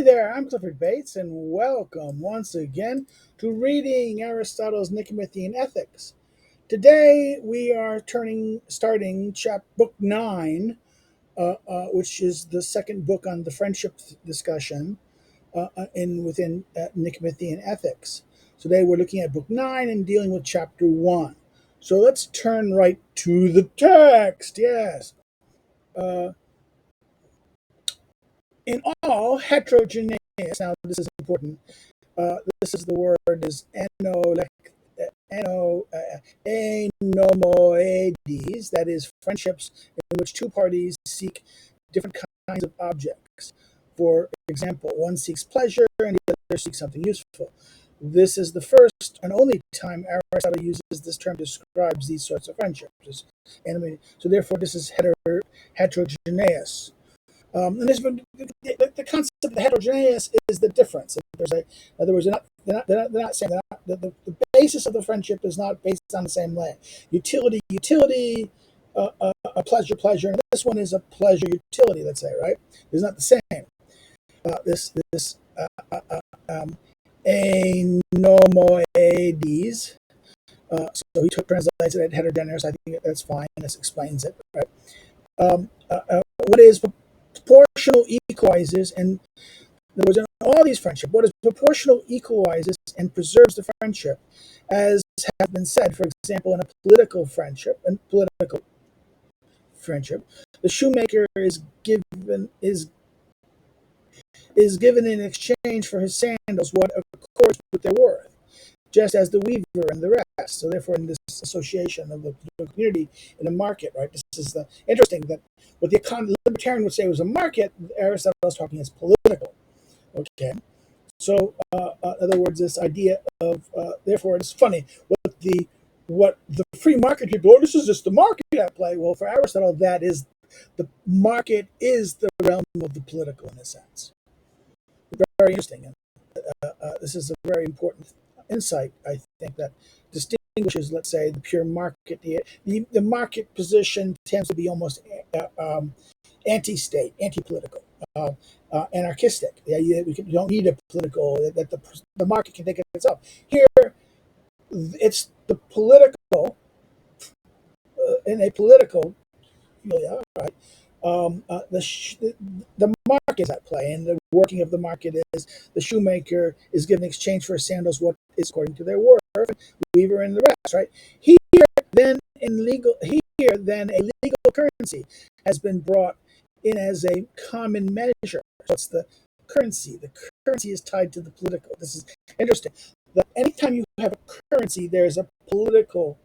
there, I'm Clifford Bates, and welcome once again to Reading Aristotle's Nicomachean Ethics. Today we are starting book 9, which is the second book on the friendship discussion within Nicomachean Ethics. Today we're looking at book 9 and dealing with chapter 1. So let's turn right to the text. Yes. Uh, in all heterogeneous, now this is important. This is the word is enomoedes, that is friendships in which two parties seek different kinds of objects. For example, one seeks pleasure and the other seeks something useful. This is the first and only time Aristotle uses this term to describe these sorts of friendships. So therefore, this is heterogeneous. And the concept of the heterogeneous is the difference. In other words, they're not saying the basis of the friendship is not based on the same way. Utility, a pleasure, and this one is a pleasure utility. Let's say, right? It's not the same. This Anomoedes. So he translates it at heterogeneous. I think that's fine. This explains it, right? What is proportional equalizes, and there was in all these friendship, what is proportional equalizes and preserves the friendship, as has been said, for example, in a political friendship, the shoemaker is given in exchange for his sandals what accords with their worth, just as the weaver and the rest. So therefore, in this association of the community in a market, right? This is the interesting that what the libertarian would say was a market, Aristotle is talking is political. Okay, so in other words, this idea of therefore it's funny what the free market people. Oh, this is just the market at play. Well, for Aristotle, that is the market is the realm of the political in a sense. Very interesting. This is a very important insight, I think, that distinguishes, let's say, the pure market. The market position tends to be almost anti-state, anti-political, anarchistic. The idea that we don't need a political, that the market can take it itself. Here, it's the political, in a political, yeah, right. The market is at play, and the working of the market is the shoemaker is given in exchange for sandals what is according to their worth, weaver and the rest. Right then, then a legal currency has been brought in as a common measure. So it's the currency. The currency is tied to the political. This is interesting. Anytime you have a currency, there's a political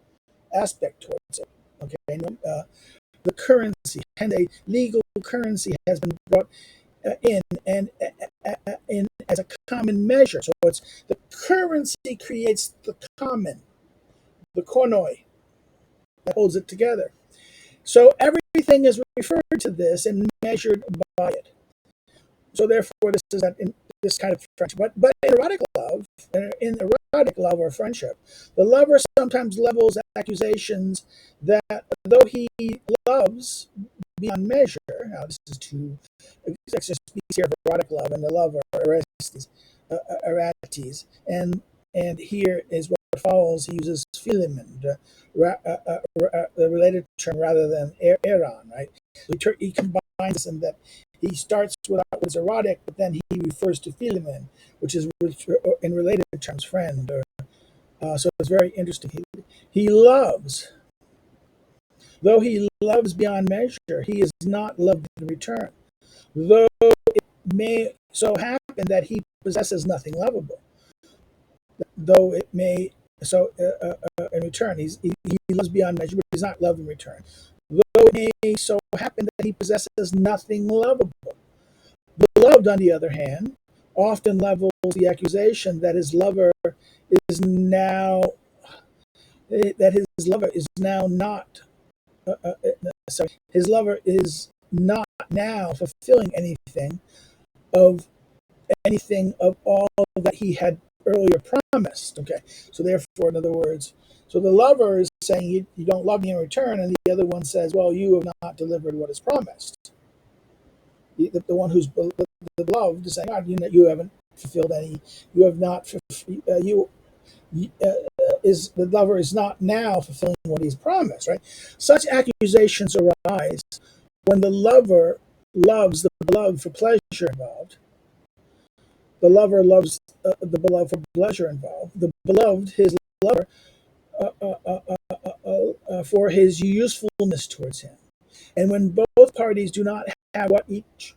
aspect towards it. Okay, the currency and a legal currency has been brought in as a common measure. So it's the currency creates the common, the koinoi that holds it together. So everything is referred to this and measured by it. So therefore, this is in this kind of friendship. But in erotic love or friendship, the lover sometimes levels accusations that though he loves beyond measure. Now, this is to speaks here of erotic love, and the love are Arates, and here is what follows. He uses philemon, the related term, rather than eron. Right? He combines them that he starts with what is erotic, but then he refers to philemon, which is in related terms friend. So it's very interesting. He loves. Though he loves beyond measure, he is not loved in return. Though it may so happen that he possesses nothing lovable, though it may in return he loves beyond measure, but he's not loved in return. Though it may so happen that he possesses nothing lovable, the beloved, on the other hand, often levels the accusation that his lover is now not. His lover is not now fulfilling anything of all that he had earlier promised. Okay, so therefore, in other words, so the lover is saying you don't love me in return, and the other one says, well, you have not delivered what is promised. The one who's the beloved is saying, God, you haven't fulfilled any. You have not. You is the lover is not now fulfilling what he's promised. Right. Such accusations arise when the lover loves the beloved for pleasure involved. The lover loves the beloved for pleasure involved. The beloved, his lover, for his usefulness towards him. And when both parties do not have what each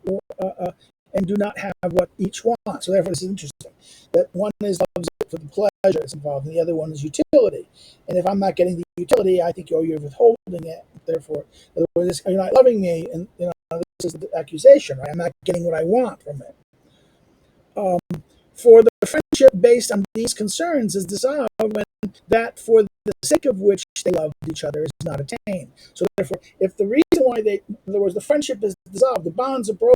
and do not have what each wants, so therefore this is interesting. That one is loves it for the pleasure it's involved, and the other one is utility. And if I'm not getting the utility, I think you're withholding it. Therefore, in other words, you're not loving me, and this is the accusation. Right? I'm not getting what I want from it. For the friendship based on these concerns is dissolved when that for the sake of which they loved each other is not attained. So therefore, if the reason why in other words, the friendship is dissolved, the bonds are broken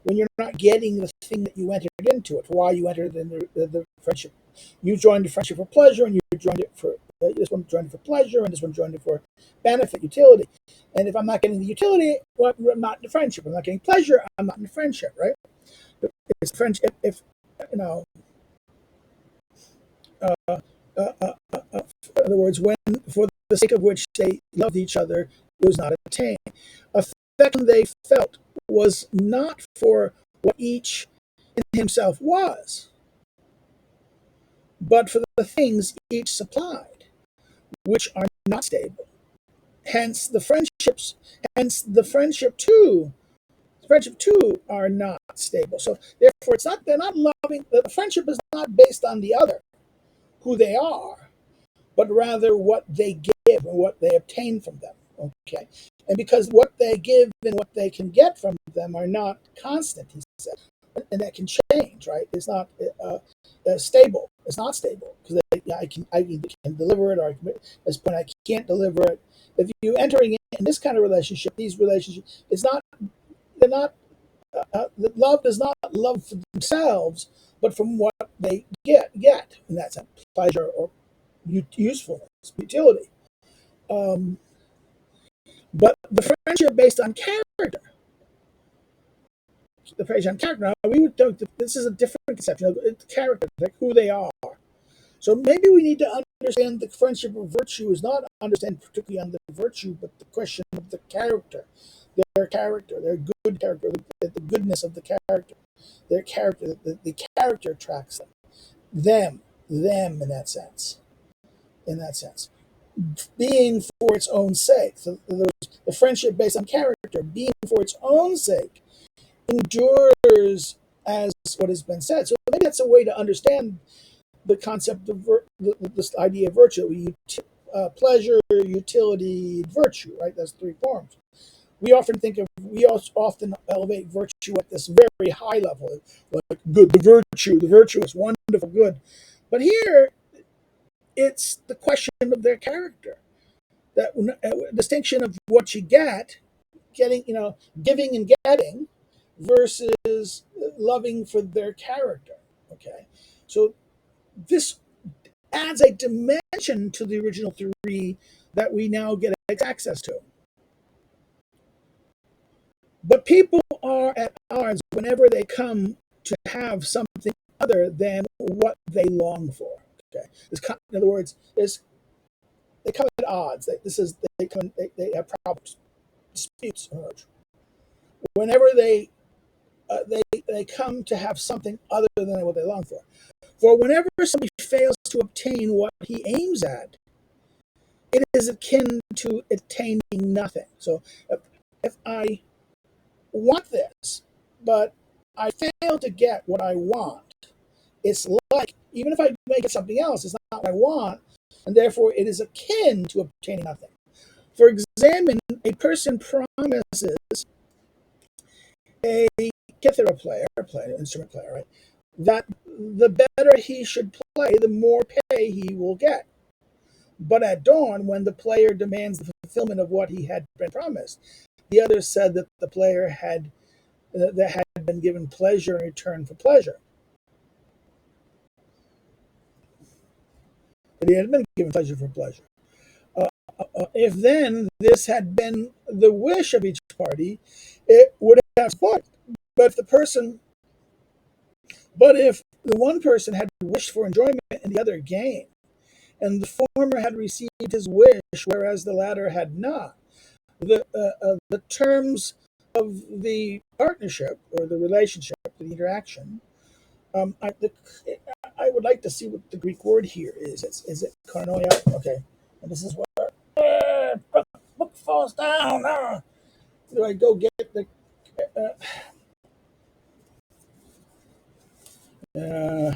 when you're not getting the thing that you entered into it, for why you entered in the friendship. You joined the friendship for pleasure, and you joined it for this one joined it for pleasure, and this one joined it for benefit, utility. And if I'm not getting the utility, well, I'm not in the friendship. I'm not getting pleasure, I'm not in the friendship, right? It's friendship if you know. In other words, when for the sake of which they loved each other, it was not attained. Affection they felt was not for what each in himself was, but for the things each supplied, which are not stable. Hence the friendships, hence the friendship too are not stable. So therefore it's not they're not loving the friendship is not based on the other, who they are, but rather what they give and what they obtain from them. Okay. And because what they give and what they can get from them are not constant, he said, and that can change, right? It's not stable. It's not stable because I can deliver it, or at this point I can't deliver it. If you entering in this kind of relationship, these relationships, it's not they're not love is not love for themselves, but from what they get, and that's a pleasure or usefulness, utility. Um, but the friendship based on character, the friendship on character. Now, we would think that this is a different conception of character, like who they are. So maybe we need to understand the friendship of virtue is not understand particularly on the virtue, but the question of the character, their character, their good character, the goodness of the character, their character, the character attracts them in that sense. In that sense. Being for its own sake. So the friendship based on character, being for its own sake, endures as what has been said. So maybe that's a way to understand the concept of this idea of virtue. Pleasure, utility, virtue, right? That's three forms. We often elevate virtue at this very high level, like good, the virtue is wonderful, good. But here, it's the question of their character. That distinction of what you getting, giving and getting versus loving for their character. Okay. So this adds a dimension to the original three that we now get access to. But people are at odds whenever they come to have something other than what they long for. Okay. In other words, they come at odds. They have problems, disputes emerge whenever they come to have something other than what they long for. For whenever somebody fails to obtain what he aims at, it is akin to attaining nothing. So if I want this, but I fail to get what I want, it's like, even if I make it something else, it's not what I want, and therefore it is akin to obtaining nothing. For example, a person promises a kithara player, instrument player, right, that the better he should play, the more pay he will get. But at dawn, when the player demands the fulfillment of what he had been promised, the other said that the player had been given pleasure in return for pleasure. That he had been given pleasure for pleasure. If then this had been the wish of each party, it would have supported. But if the person, but if the one person had wished for enjoyment and the other gain, and the former had received his wish, whereas the latter had not, the terms of the partnership or the relationship, the interaction, I would like to see what the Greek word here is. Is it koinonia? Okay, and this is where book falls down. Do I go get the? Uh,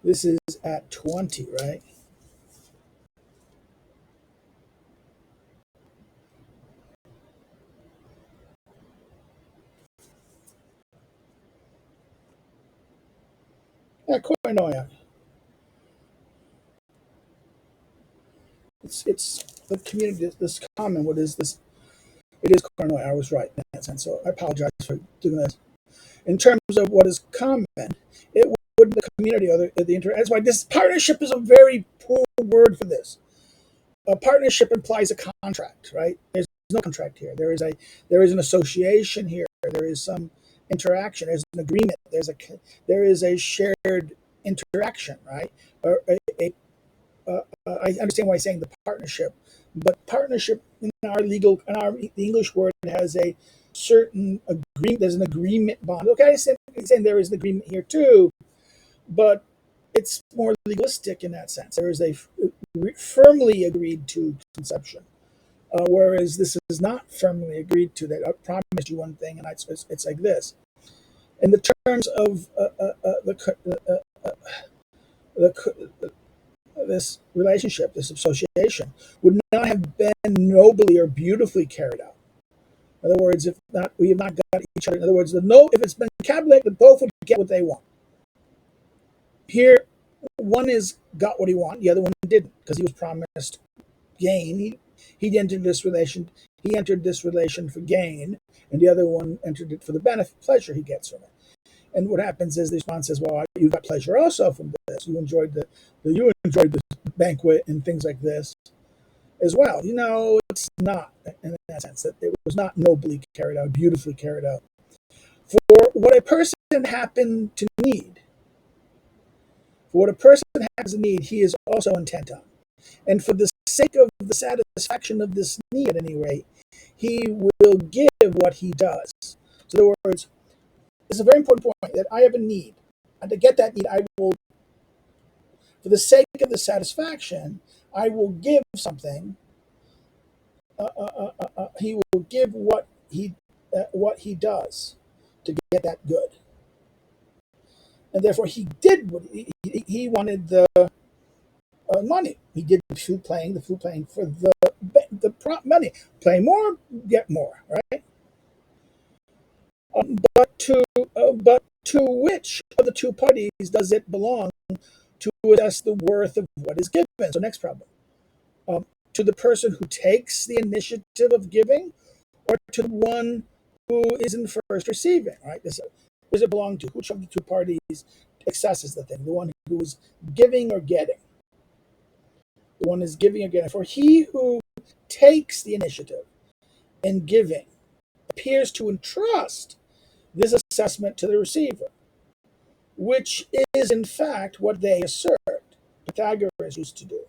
this is at 20, right? Yeah, koinonia. It's the community. This common. What is this? It is koinonia. I was right in that sense. So I apologize for doing this. In terms of what is common, it would the community or the inter. That's why this partnership is a very poor word for this. A partnership implies a contract, right? There's no contract here. There is an association here. There is some interaction. There's an agreement. There is a shared interaction, right? Or I understand why I'm saying the partnership, but partnership the English word has a certain agreement. There's an agreement bond. Okay, I'm saying there is an agreement here too, but it's more legalistic in that sense. There is a firmly agreed to conception, whereas this is not firmly agreed to. That I promised you one thing, and it's like this. In the terms of the this relationship, this association, would not have been nobly or beautifully carried out. In other words, if not, we have not got each other. In other words, if it's been calculated, both would get what they want. Here, one is got what he wanted, the other one didn't, because he was promised gain. He entered this relation. He entered this relation for gain, and the other one entered it for the benefit, pleasure he gets from it. And what happens is the response is, "Well, you got pleasure also from this. You enjoyed the banquet and things like this as well." It's not in that sense that it was not nobly carried out, beautifully carried out. For what a person happened to need, for what a person happens to need, he is also intent on. And for the sake of the satisfaction of this need, at any rate, he will give what he does. So, in other words, this is a very important point that I have a need. And to get that need, I will, for the sake of the satisfaction, I will give something. He will give what he does to get that good, and therefore he did what he wanted the money. He did the flute playing for the money. Play more, get more, right? But to which of the two parties does it belong to assess the worth of what is given? So next problem. To the person who takes the initiative of giving, or to the one who is in first receiving, right? Does it belong to which of the two parties accesses the thing? The one who is giving or getting? The one is giving or getting. For he who takes the initiative in giving appears to entrust this assessment to the receiver, which is in fact what they assert. Pythagoras used to do.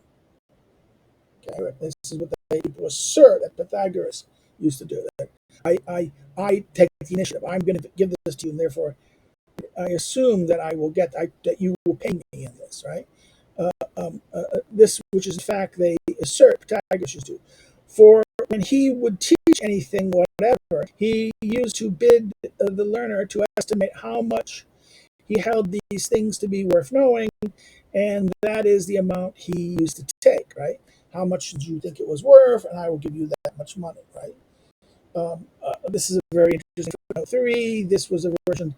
Okay, this is what they assert that Pythagoras used to do. That I take the initiative. I'm going to give this to you, and therefore I assume that I will get that you will pay me in this, right? This, which is in fact they assert, Pythagoras used to. For when he would teach anything, whatever, he used to bid the learner to estimate how much he held these things to be worth knowing, and that is the amount he used to take, right? How much did you think it was worth, and I will give you that much money, right? This is a very interesting footnote 3. This was a version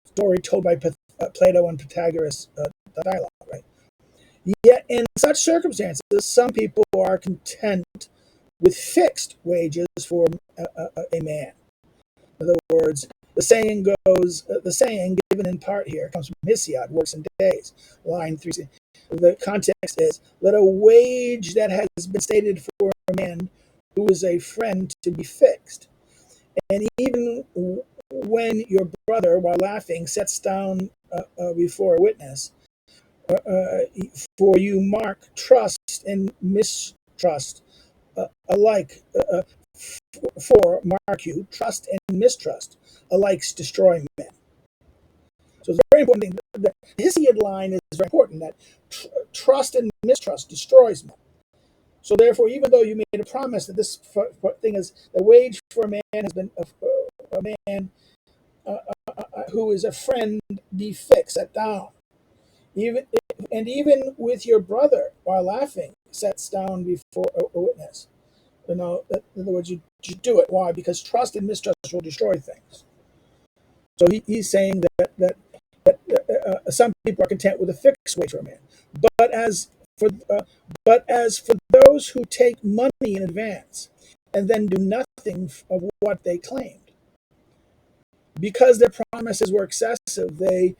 story told by Plato and Pythagoras, the dialogue, right? Yet in such circumstances, some people are content with fixed wages for a man. In other words, the saying goes, the saying given in part here comes from Hesiod, Works and Days, line 3. The context is, let a wage that has been stated for a man who is a friend to be fixed. And even when your brother, while laughing, sets down before a witness, for you mark trust and mistrust alike. For mark you, trust and mistrust alike destroy men. So it's a very important thing. The Hesiod line is very important, that trust and mistrust destroys men. So therefore, even though you made a promise that this thing is the wage for a man has been a man who is a friend be fixed, set down. Even with your brother, while laughing, sets down before a witness. In other words, you do it. Why? Because trust and mistrust will destroy things. So he's saying that some people are content with a fixed wage for a man, but as for those who take money in advance and then do nothing of what they claimed, because their promises were excessive, they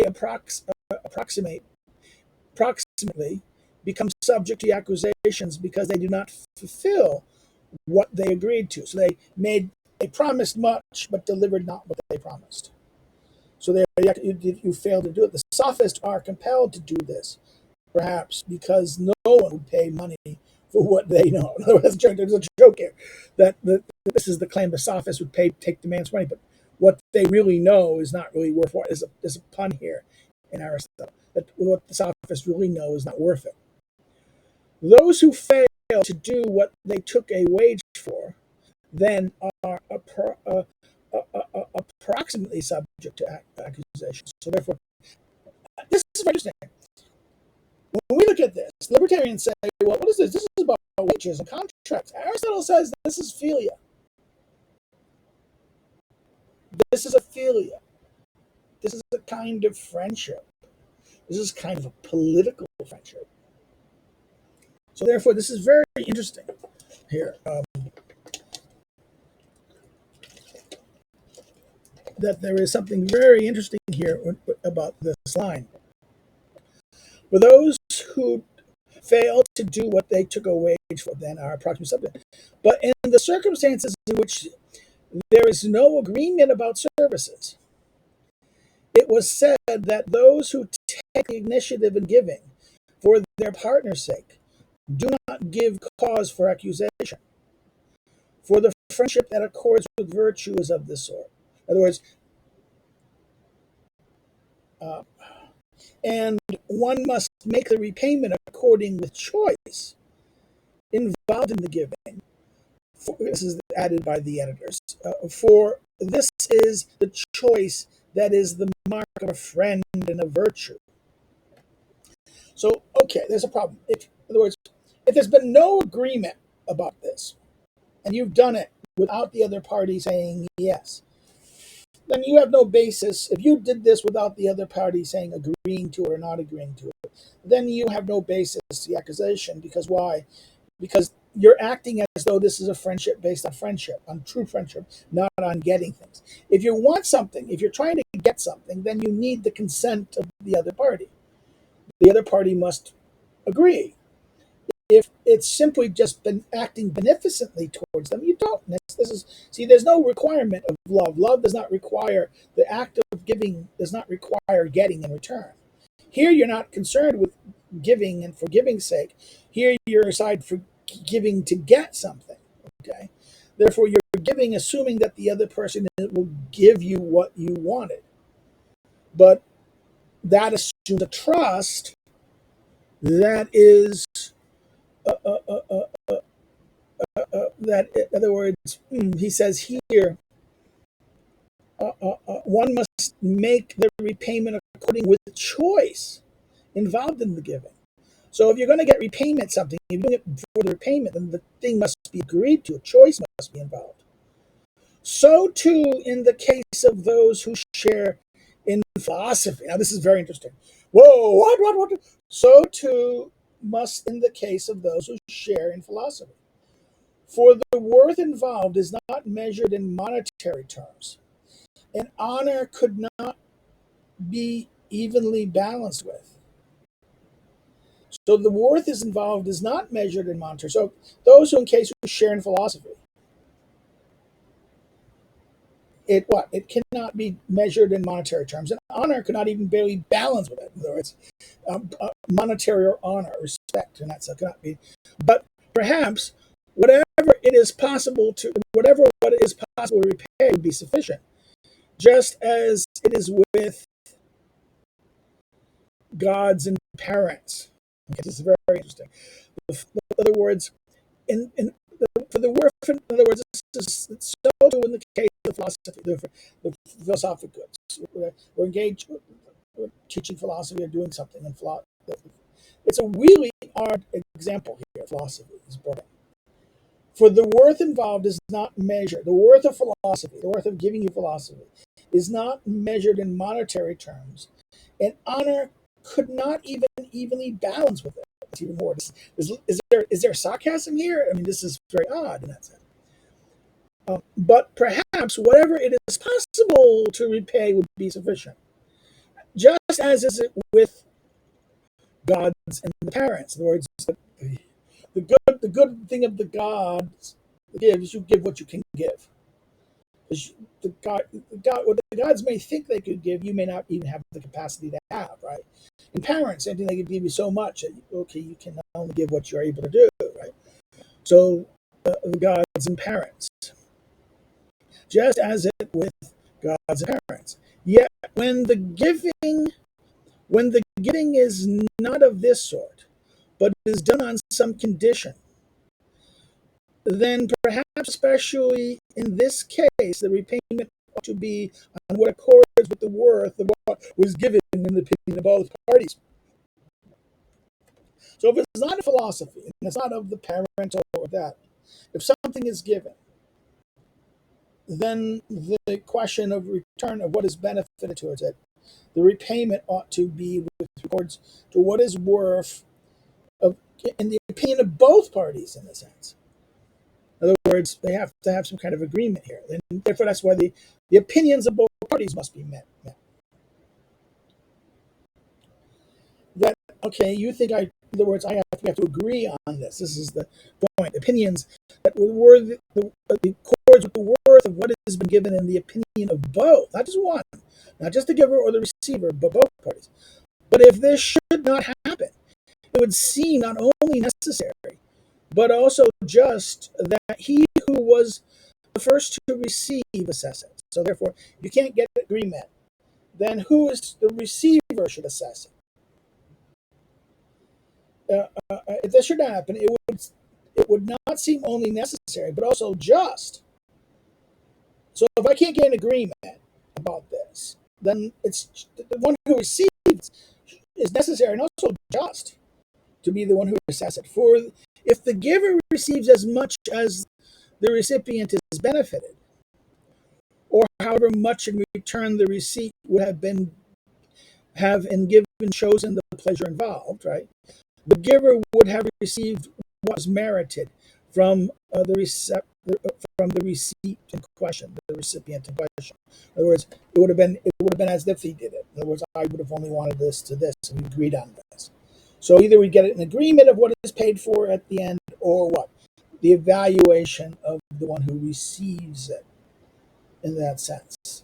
approximately become subject to accusations because they do not fulfill what they agreed to. So they promised much but delivered not what they promised. So you failed to do it. The sophists are compelled to do this, perhaps because no one would pay money for what they know. In other words, there's a joke here that this is the claim: the sophists would take the man's money, but what they really know is not really worth what. There's a pun here in Aristotle, that what the sophists really know is not worth it. Those who fail to do what they took a wage for then are approximately subject to accusations. So therefore, this is very interesting. When we look at this, libertarians say, well, what is this? This is about wages and contracts. Aristotle says this is philia. This is a philia. This is a kind of friendship. This is kind of a political friendship. So therefore, this is very interesting here. That there is something very interesting here about this line. For those who fail to do what they took a wage for, then are approximately subject. But in the circumstances in which there is no agreement about services, it was said that those who take the initiative in giving for their partner's sake do not give cause for accusation. For the friendship that accords with virtue is of this sort. In other words, and one must make the repayment according with choice involved in the giving. This is added by the editors. For this is the choice that is the mark of a friend and a virtue. So, okay, there's a problem. In other words, if there's been no agreement about this, and you've done it without the other party saying yes, then you have no basis. If you did this without the other party saying agreeing to it or not agreeing to it, then you have no basis to the accusation. Because why? Because you're acting as though this is a friendship based on friendship, on true friendship, not on getting things. If you want something, if you're trying to get something, then you need the consent of the other party. The other party must agree. If it's simply just been acting beneficently towards them, you don't. There's no requirement of love. Love does not require, the act of giving does not require getting in return. Here you're not concerned with giving and for giving's sake. Here you're aside for giving to get something. Okay. Therefore, you're giving assuming that the other person will give you what you wanted. But that assumes a trust that is that, in other words, he says here, one must make the repayment according with choice involved in the giving. So if you're going to get repayment something, if you're doing it for the repayment, then the thing must be agreed to. A choice must be involved. So too in the case of those who share in philosophy. Now this is very interesting. Whoa, what? So too must in the case of those who share in philosophy. For the worth involved is not measured in monetary terms, and honor could not be evenly balanced with. So the worth is involved is not measured in monetary. So those who in case who share in philosophy, it cannot be measured in monetary terms, and honor cannot even barely balance with it. In other words, monetary or honor, respect, and that's cannot be. But perhaps whatever it is possible to whatever what is possible to repay would be sufficient, just as it is with gods and parents. Okay, this is very, very interesting. In other words, for the worth, in other words, this is so too in the case of philosophy, the philosophic goods. We're engaged, we're teaching philosophy or doing something in philosophy. It's a really hard example here. Philosophy is important. For the worth involved is not measured. The worth of philosophy, the worth of giving you philosophy, is not measured in monetary terms, and honor could not even evenly balance with it. It's even more. Is there sarcasm here? I mean, this is very odd in that sense. But perhaps whatever it is possible to repay would be sufficient. Just as is it with gods and the parents. In other words, the good thing of the gods gives you give what you can give. What the gods may think they could give, you may not even have the capacity to have, right? And parents, anything they could give you so much that okay, you can only give what you're able to do, right? So the gods and parents, just as it with gods and parents. Yet when the giving is not of this sort, but is done on some condition, then perhaps, especially in this case, the repayment ought to be on what accords with the worth of what was given in the opinion of both parties. So if it's not a philosophy, and it's not of the parent or that, if something is given, then the question of return of what is benefited towards it, the repayment ought to be with regards to what is worth of, in the opinion of both parties, in a sense. In other words, they have to have some kind of agreement here. And therefore, that's why the opinions of both parties must be met. That, okay, you think in other words, we have to agree on this. This is the point. Opinions that were the accords with the worth of what has been given in the opinion of both, not just one, not just the giver or the receiver, but both parties. But if this should not happen, it would seem not only necessary, but also just that he who was the first to receive assess it. So therefore, if you can't get agreement, then who is the receiver should assess it. If this should happen, it would not seem only necessary, but also just. So if I can't get an agreement about this, then it's the one who receives is necessary and also just to be the one who assesses it. For if the giver receives as much as the recipient is benefited, or however much in return the receipt would have in given chosen the pleasure involved, right? The giver would have received what was merited from from the receipt in question, the recipient in question. In other words, it would have been as if he did it. In other words, I would have only wanted this to this, and we agreed on this. So either we get an agreement of what is paid for at the end, or what the evaluation of the one who receives it, in that sense,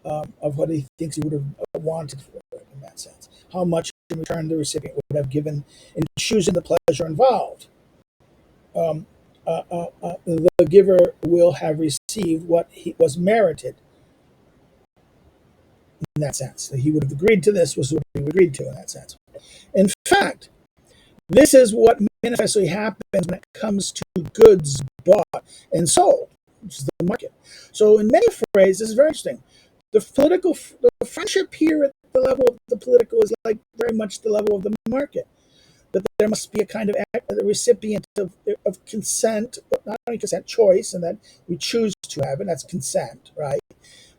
of what he thinks he would have wanted for it, in that sense. How much in return the recipient would have given in choosing the pleasure involved. The giver will have received what was merited, in that sense. That he would have agreed to this was what he agreed to, in that sense. In fact, this is what manifestly happens when it comes to goods bought and sold, which is the market. So in many phrases, this is very interesting. The friendship here at the level of the political is like very much the level of the market. That there must be a kind of the recipient of consent, not only consent, choice, and that we choose to have it, that's consent, right?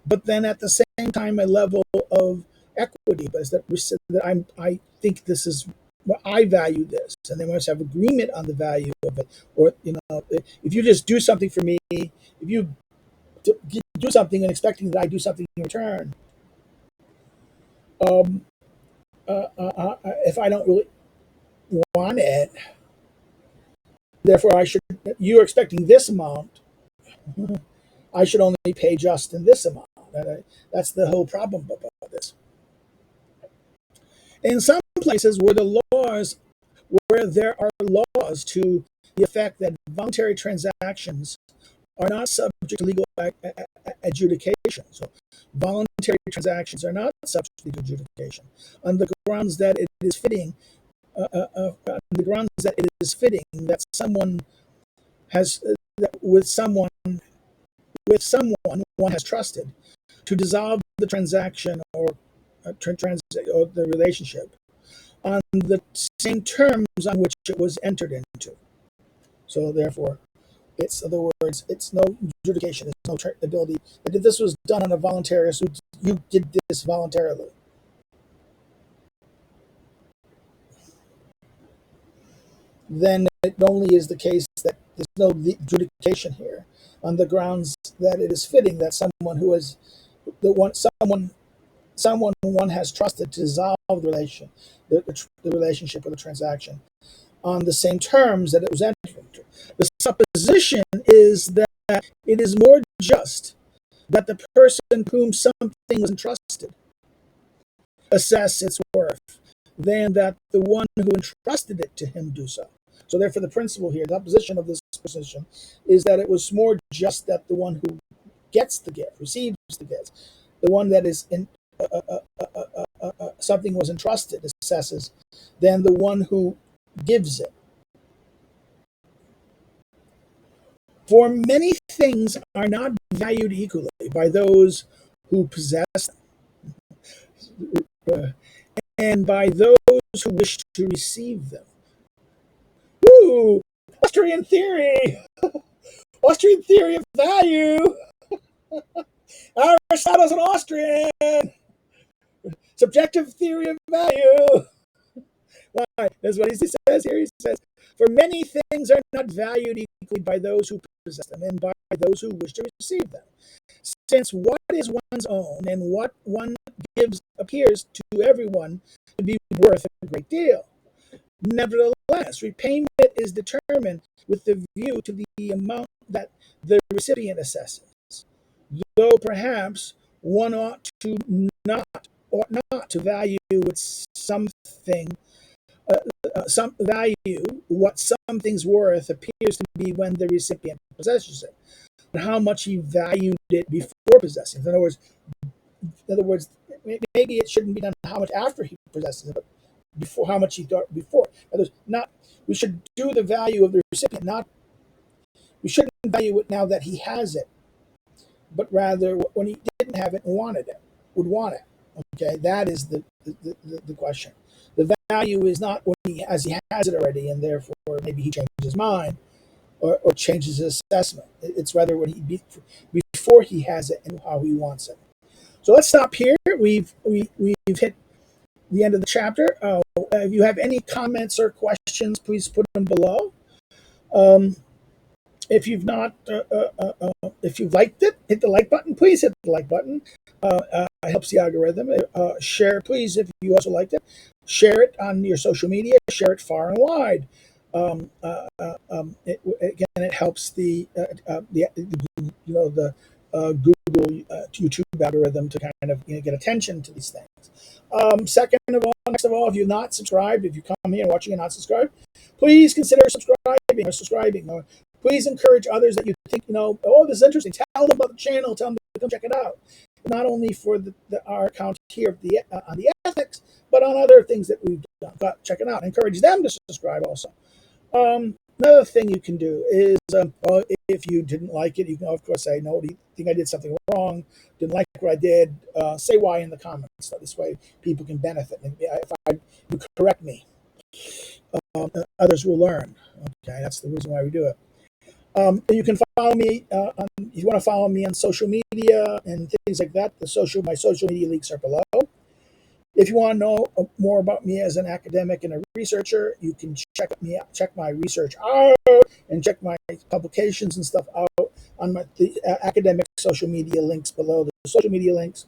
But then at the same time, a level of equity, but is that I think this is well, I value this, and they must have agreement on the value of it. Or if you just do something for me, if you do something and expecting that I do something in return, if I don't really, want it, therefore you're expecting this amount, I should only pay just in this amount. That's the whole problem about this. In some places where there are laws to the effect that voluntary transactions are not subject to legal adjudication. So voluntary transactions are not subject to legal adjudication on the grounds that it is fitting, that someone has with someone one has trusted to dissolve the transaction or the relationship on the same terms on which it was entered into. So therefore, in other words, it's no adjudication, there's no ability. If this was done on a voluntary, so you did this voluntarily. Then it only is the case that there's no adjudication here on the grounds that it is fitting that someone who has someone one has trusted to dissolve the relationship or the transaction on the same terms that it was entered into. The supposition is that it is more just that the person whom something was entrusted assess its worth than that the one who entrusted it to him do so. So therefore the principle here, the opposition of this position, is that it was more just that the one who gets the gift, receives the gift, the one that is in something was entrusted, assesses, than the one who gives it. For many things are not valued equally by those who possess them, and by those who wish to receive them. Woo! Austrian theory! Austrian theory of value! Aristotle's an Austrian! Subjective theory of value! Why? That's what he says here. He says, for many things are not valued equally by those who possess them and by those who wish to receive them. Since what is one's own and what one gives appears to everyone to be worth a great deal. Nevertheless, repayment is determined with the view to the amount that the recipient assesses, though perhaps one ought not to value with something. Some value what something's worth appears to be when the recipient possesses it, but how much he valued it before possessing it. In other words, maybe it shouldn't be done how much after he possesses it, but before how much he thought before. We should do the value of the recipient. We shouldn't value it now that he has it, but rather when he didn't have it and would want it. Okay, that is the question. The value is not when he has it already, and therefore maybe he changes his mind or changes his assessment. It's rather when before he has it and how he wants it. So let's stop here. We've hit the end of the chapter. If you have any comments or questions, please put them below. If you've not, if you've liked it, hit the like button. Please hit the like button. It helps the algorithm. Share, please, if you also liked it. Share it on your social media. Share it far and wide. It helps the Google YouTube algorithm to kind of get attention to these things. Next of all, if you're not subscribed, if you come here watching and not subscribed, please consider subscribing. Please encourage others that you think, oh, this is interesting. Tell them about the channel. Tell them to come check it out. Not only for our account here on the ethics, but on other things that we've done. But check it out. Encourage them to subscribe also. Another thing you can do is, if you didn't like it, you can, of course, say, no, do you think I did something wrong? Didn't like what I did? Say why in the comments. So this way people can benefit. And if you correct me, others will learn. Okay, that's the reason why we do it. You can follow me if you want to follow me on social media and things like that. My social media links are below. If you want to know more about me as an academic and a researcher, you can check my research out, and check my publications and stuff out on the academic social media links below, the social media links.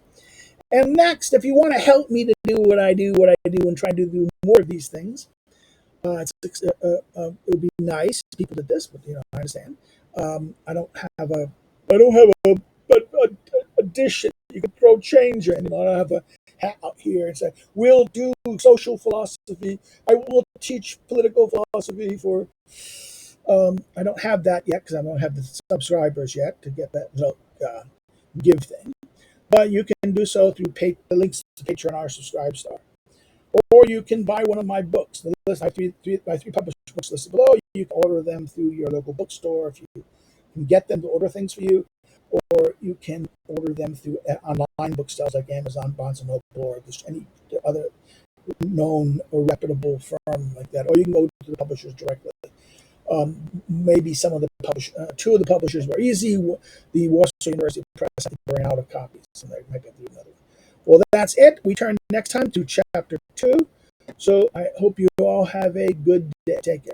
And next, if you want to help me to do what I do, and try to do more of these things, it would be nice if people did this, but I understand. I don't have a dish that you can throw change in. I don't have a hat out here and say we'll do social philosophy. I will teach political philosophy for. I don't have that yet because I don't have the subscribers yet to get that little give thing. But you can do so through the links to Patreon or Subscribe Star. Or you can buy one of my books. The list, my three published books listed below. You can order them through your local bookstore if you can get them to order things for you, or you can order them through online booksellers like Amazon, Barnes and Noble, or just any other known or reputable firm like that. Or you can go to the publishers directly. Maybe some of the two of the publishers were easy. The Warsaw University Press, I think, ran out of copies, so they might have to do another one. Well, that's it. We turn next time to chapter 2. So I hope you all have a good day. Take care.